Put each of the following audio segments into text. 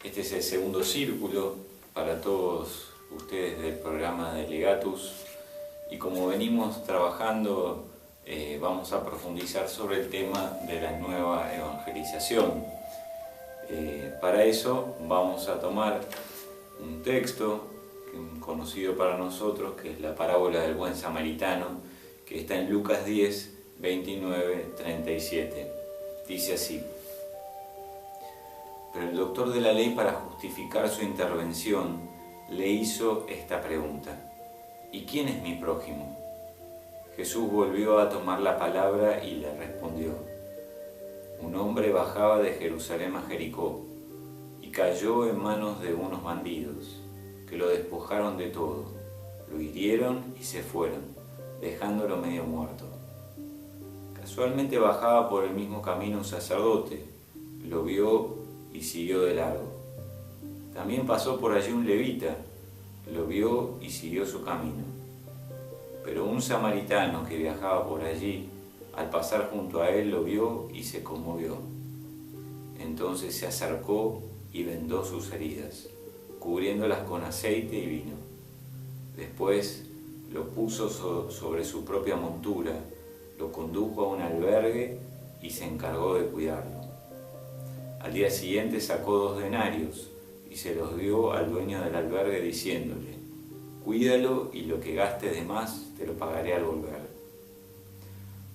Este es el segundo círculo para todos ustedes del programa de Legatus, y como venimos trabajando vamos a profundizar sobre el tema de la nueva evangelización. Para eso vamos a tomar un texto conocido para nosotros, que es la parábola del buen samaritano, que está en Lucas 10, 29, 37. Dice así: pero el doctor de la ley, para justificar su intervención, le hizo esta pregunta: ¿y quién es mi prójimo? Jesús volvió a tomar la palabra y le respondió: un hombre bajaba de Jerusalén a Jericó y cayó en manos de unos bandidos, que lo despojaron de todo, lo hirieron y se fueron, dejándolo medio muerto. Casualmente bajaba por el mismo camino un sacerdote, lo vio y siguió de largo. También pasó por allí un levita, lo vio y siguió su camino. Pero un samaritano que viajaba por allí, al pasar junto a él, lo vio y se conmovió. Entonces se acercó y vendó sus heridas, cubriéndolas con aceite y vino. Después lo puso sobre su propia montura, lo condujo a un albergue y se encargó de cuidarlo. Al día siguiente sacó 2 denarios y se los dio al dueño del albergue diciéndole: cuídalo y lo que gastes de más te lo pagaré al volver.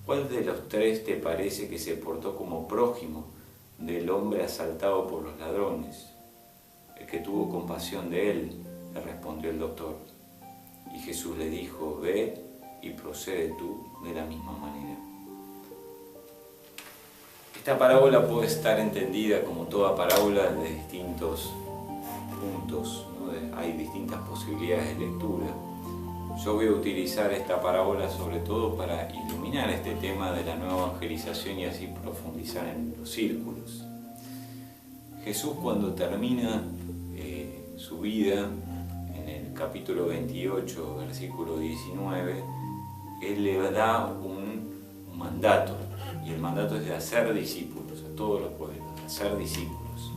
¿Cuál de los 3 te parece que se portó como prójimo del hombre asaltado por los ladrones? El que tuvo compasión de él, le respondió el doctor. Y Jesús le dijo: ve y procede tú de la misma manera. Esta parábola puede estar entendida como toda parábola de distintos puntos, ¿no? Hay distintas posibilidades de lectura. Yo voy a utilizar esta parábola sobre todo para iluminar este tema de la nueva evangelización y así profundizar en los círculos. Jesús, cuando termina su vida, en el capítulo 28, versículo 19, Él le da un mandato, y el mandato es de hacer discípulos a todos los pueblos, hacer discípulos.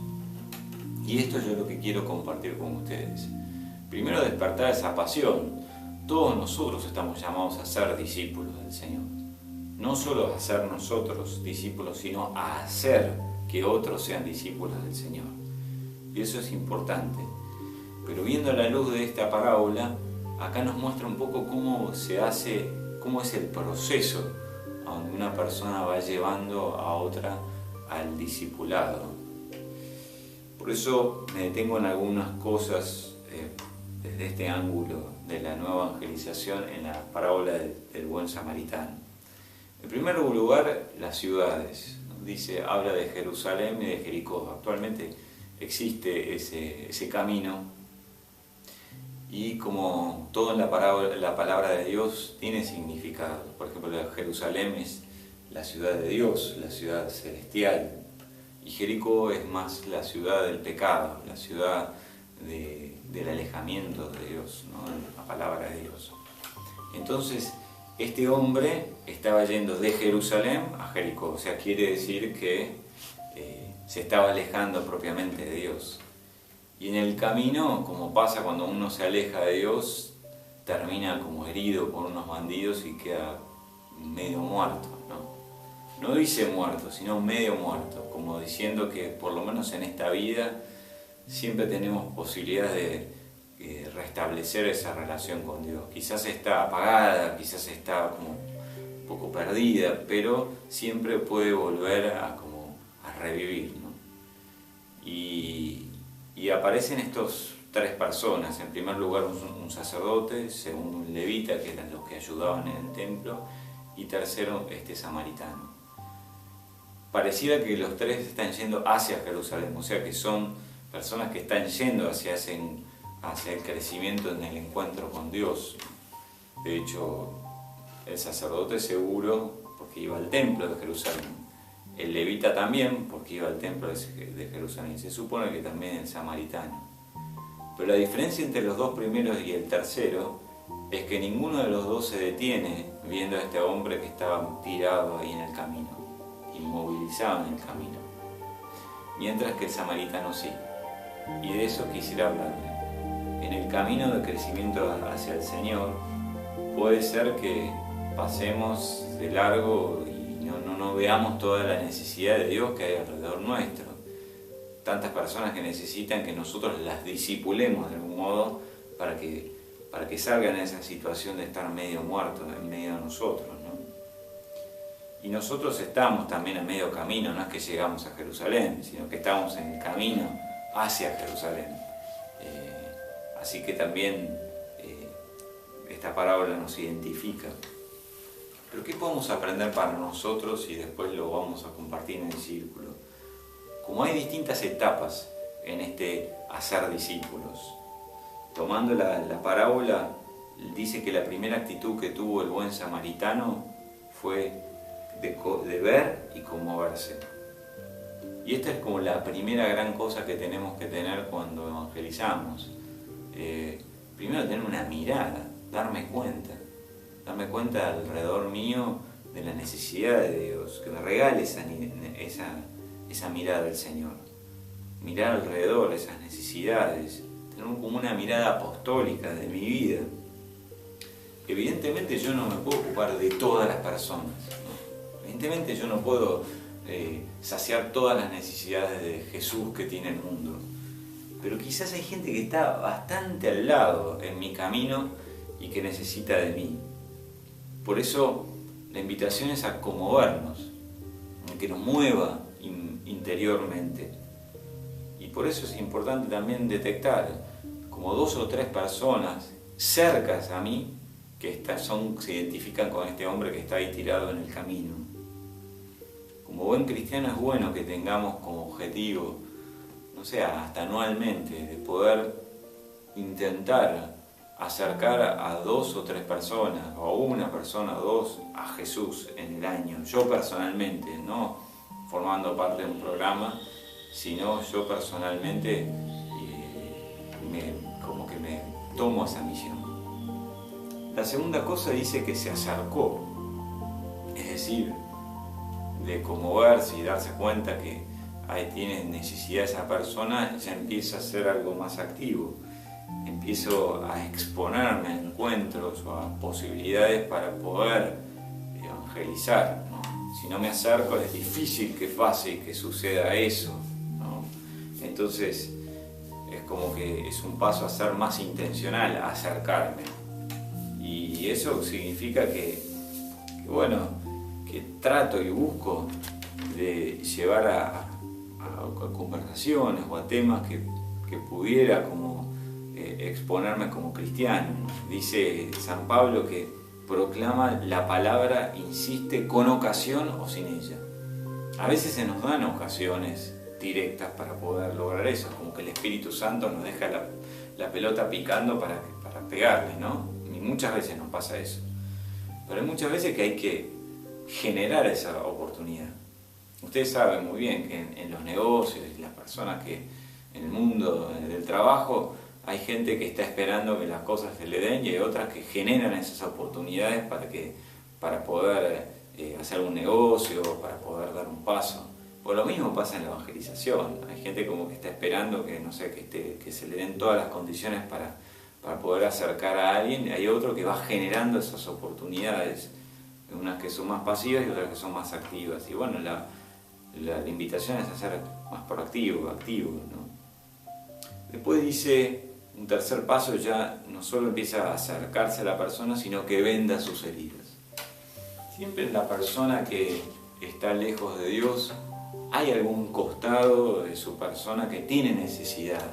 Y esto yo lo que quiero compartir con ustedes. Primero, despertar esa pasión. Todos nosotros estamos llamados a ser discípulos del Señor. No solo a ser nosotros discípulos, sino a hacer que otros sean discípulos del Señor. Y eso es importante. Pero viendo a la luz de esta parábola, acá nos muestra un poco cómo se hace, cómo es el proceso donde una persona va llevando a otra al discipulado. Por eso me detengo en algunas cosas desde este ángulo de la nueva evangelización en la parábola del buen samaritano. En primer lugar, las ciudades. Habla de Jerusalén y de Jericó. Actualmente existe ese camino, y como todo en la palabra de Dios tiene significado. Por ejemplo, Jerusalén es la ciudad de Dios, la ciudad celestial, y Jericó es más la ciudad del pecado, la ciudad del alejamiento de Dios, ¿no? La palabra de Dios. Entonces, este hombre estaba yendo de Jerusalén a Jericó, o sea, quiere decir que se estaba alejando propiamente de Dios. Y en el camino, como pasa cuando uno se aleja de Dios, termina como herido por unos bandidos y queda medio muerto, ¿no? No dice muerto, sino medio muerto, como diciendo que por lo menos en esta vida siempre tenemos posibilidad de restablecer esa relación con Dios. Quizás está apagada, quizás está como un poco perdida, pero siempre puede volver a revivir, ¿no? Y aparecen estos 3 personas. En primer lugar, un sacerdote, segundo, un levita, que eran los que ayudaban en el templo, y tercero, este samaritano. Pareciera que los 3 están yendo hacia Jerusalén, o sea que son personas que están yendo hacia el crecimiento en el encuentro con Dios. De hecho, el sacerdote seguro, porque iba al templo de Jerusalén. El levita también, porque iba al templo de Jerusalén. Se supone que también el samaritano. Pero la diferencia entre los 2 primeros y el tercero es que ninguno de los 2 se detiene viendo a este hombre que estaba tirado ahí en el camino, inmovilizado en el camino. Mientras que el samaritano sí. Y de eso quisiera hablarle. En el camino de crecimiento hacia el Señor, puede ser que pasemos de largo y no veamos toda la necesidad de Dios que hay alrededor nuestro. Tantas personas que necesitan que nosotros las discipulemos de algún modo para que salgan de esa situación de estar medio muertos en medio de nosotros, ¿no? Y nosotros estamos también a medio camino, no es que llegamos a Jerusalén, sino que estamos en el camino hacia Jerusalén. Así que también esta parábola nos identifica. Pero ¿qué podemos aprender para nosotros y después lo vamos a compartir en el círculo? Como hay distintas etapas en este hacer discípulos, tomando la parábola, dice que la primera actitud que tuvo el buen samaritano fue de ver y conmoverse. Y esta es como la primera gran cosa que tenemos que tener cuando evangelizamos. Primero tener una mirada, darme cuenta alrededor mío de la necesidad de Dios, que me regale esa mirada del Señor. Mirar alrededor esas necesidades, tener como una mirada apostólica de mi vida. Evidentemente yo no me puedo ocupar de todas las personas, ¿no? Evidentemente yo no puedo saciar todas las necesidades de Jesús que tiene el mundo. Pero quizás hay gente que está bastante al lado en mi camino y que necesita de mí. Por eso la invitación es a conmovernos, a que nos mueva interiormente. Y por eso es importante también detectar como 2 o 3 personas cercas a mí que se identifican con este hombre que está ahí tirado en el camino. Como buen cristiano es bueno que tengamos como objetivo, no sé, hasta anualmente, de poder intentar acercar a 2 o 3 personas, o a una persona o 2, a Jesús en el año. Yo personalmente, no formando parte de un programa, sino yo personalmente como que me tomo esa misión. La segunda cosa dice que se acercó, es decir, de conmoverse y darse cuenta que ahí tiene necesidad esa persona, ya empieza a ser algo más activo. Empiezo a exponerme a encuentros o a posibilidades para poder evangelizar, ¿no? Si no me acerco es difícil que pase y que suceda eso, ¿no? Entonces es como que es un paso a ser más intencional, a acercarme. Y eso significa que trato y busco de llevar a conversaciones o a temas que pudiera como exponerme como cristiano. Dice San Pablo que proclama la palabra, insiste con ocasión o sin ella. A veces se nos dan ocasiones directas para poder lograr eso, como que el Espíritu Santo nos deja la pelota picando para pegarle, ¿no? Y muchas veces nos pasa eso. Pero hay muchas veces que hay que generar esa oportunidad. Ustedes saben muy bien que en los negocios y las personas que en el mundo del trabajo hay gente que está esperando que las cosas se le den y hay otras que generan esas oportunidades para poder hacer un negocio, para poder dar un paso. Pues lo mismo pasa en la evangelización. Hay gente como que está esperando que, no sé, que se le den todas las condiciones para poder acercar a alguien. Hay otro que va generando esas oportunidades, unas que son más pasivas y otras que son más activas. Y bueno, la invitación es a ser más proactivo, activo, ¿no? Después dice, un tercer paso, ya no solo empieza a acercarse a la persona, sino que venda sus heridas. Siempre en la persona que está lejos de Dios hay algún costado de su persona que tiene necesidad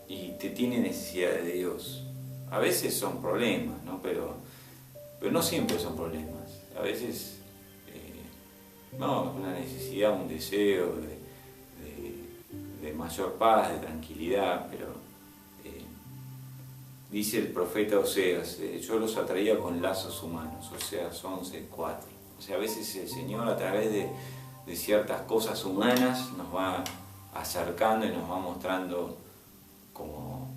y que tiene necesidad de Dios. A veces son problemas, ¿no? Pero no siempre son problemas. A veces una necesidad, un deseo de mayor paz, de tranquilidad, pero dice el profeta Oseas, yo los atraía con lazos humanos, Oseas 11:4. O sea, a veces el Señor a través de ciertas cosas humanas nos va acercando y nos va mostrando como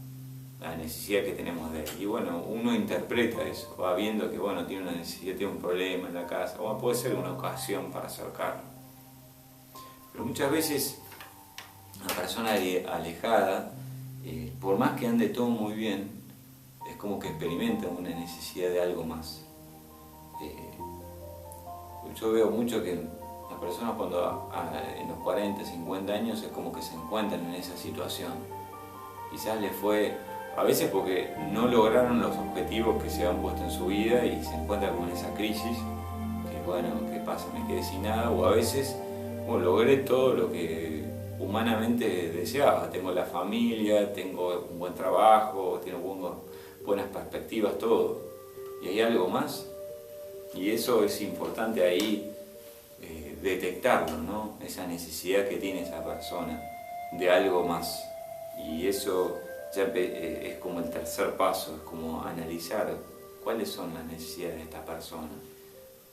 la necesidad que tenemos de Él. Y bueno, uno interpreta eso, va viendo que tiene una necesidad, tiene un problema en la casa, o puede ser una ocasión para acercarlo. Pero muchas veces una persona alejada, por más que ande todo muy bien, es como que experimenta una necesidad de algo más. Yo veo mucho que las personas cuando en los 40, 50 años es como que se encuentran en esa situación. Quizás les fue, a veces porque no lograron los objetivos que se han puesto en su vida y se encuentran con esa crisis, que bueno, ¿qué pasa? Me quedé sin nada, o a veces, bueno, logré todo lo que humanamente deseaba, tengo la familia, tengo un buen trabajo, tengo buenas perspectivas, todo, y hay algo más, y eso es importante ahí detectarlo, ¿no? Esa necesidad que tiene esa persona de algo más, y eso ya es como el tercer paso, es como analizar cuáles son las necesidades de esta persona,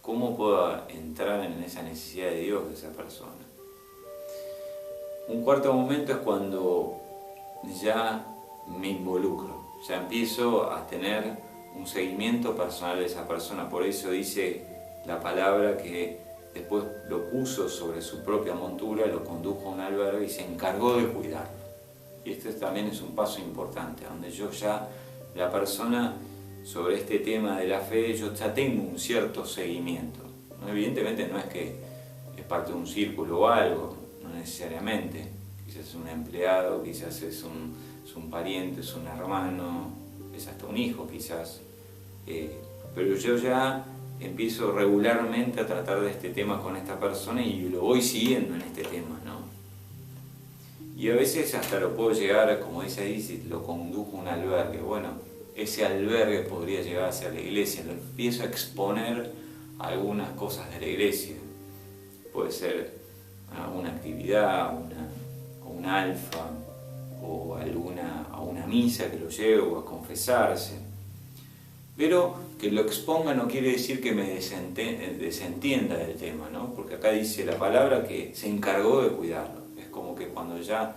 cómo puedo entrar en esa necesidad de Dios de esa persona. Un cuarto momento es cuando ya me involucro, ya empiezo a tener un seguimiento personal de esa persona. Por eso dice la palabra que después lo puso sobre su propia montura, lo condujo a un albergue y se encargó de cuidarlo. Y este también es un paso importante, donde yo ya, la persona, sobre este tema de la fe, yo ya tengo un cierto seguimiento. Evidentemente no es que es parte de un círculo o algo, no necesariamente. Quizás es un empleado, quizás es un pariente, es un hermano, es hasta un hijo quizás. Pero yo ya empiezo regularmente a tratar de este tema con esta persona y lo voy siguiendo en este tema, ¿no? Y a veces hasta lo puedo llegar, como dice ahí, si lo condujo a un albergue. Bueno, ese albergue podría llegar hacia la iglesia, lo empiezo a exponer a algunas cosas de la iglesia. Puede ser una actividad, un alfa, o a una misa que lo llevo a confesarse. Pero que lo exponga no quiere decir que me desentienda del tema, ¿no? Porque acá dice la palabra que se encargó de cuidarlo. Es como que cuando ya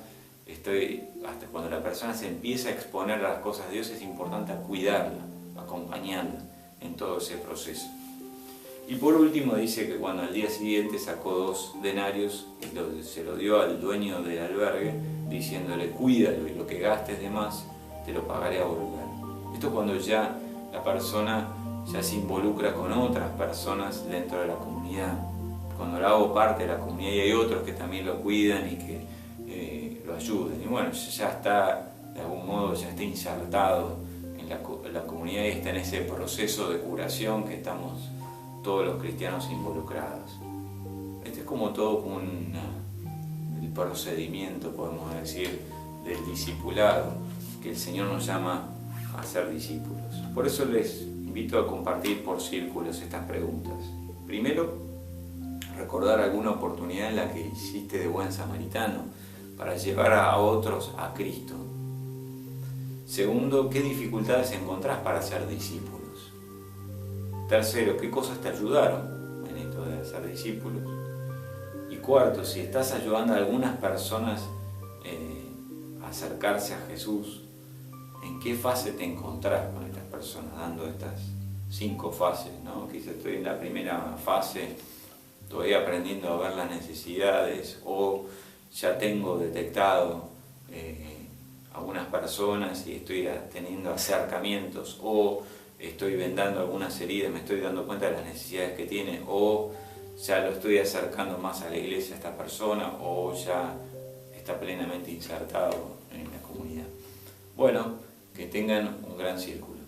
hasta cuando la persona se empieza a exponer a las cosas de Dios, es importante cuidarla, acompañarla en todo ese proceso. Y por último dice que cuando al día siguiente sacó 2 denarios y se lo dio al dueño del albergue, diciéndole: cuídalo y lo que gastes de más te lo pagaré a volver. Esto es cuando ya la persona ya se involucra con otras personas dentro de la comunidad, cuando lo hago parte de la comunidad y hay otros que también lo cuidan y que lo ayuden. Y bueno, ya está, de algún modo, ya está insertado en la comunidad y está en ese proceso de curación que estamos todos los cristianos involucrados. Este es como todo el procedimiento, podemos decir, del discipulado, que el Señor nos llama a ser discípulos. Por eso les invito a compartir por círculos estas preguntas. Primero, recordar alguna oportunidad en la que hiciste de buen samaritano para llevar a otros a Cristo. Segundo, ¿qué dificultades encontrás para ser discípulos? Tercero, ¿qué cosas te ayudaron en esto de ser discípulos? Y cuarto, si estás ayudando a algunas personas a acercarse a Jesús, ¿en qué fase te encontrás con estas personas dando estas 5 fases, ¿no? Quizás estoy en la primera fase, estoy aprendiendo a ver las necesidades, o ya tengo detectado algunas personas y estoy teniendo acercamientos, o estoy vendando algunas heridas, me estoy dando cuenta de las necesidades que tiene, o ya lo estoy acercando más a la iglesia a esta persona, o ya está plenamente insertado en la comunidad. Bueno, que tengan un gran círculo.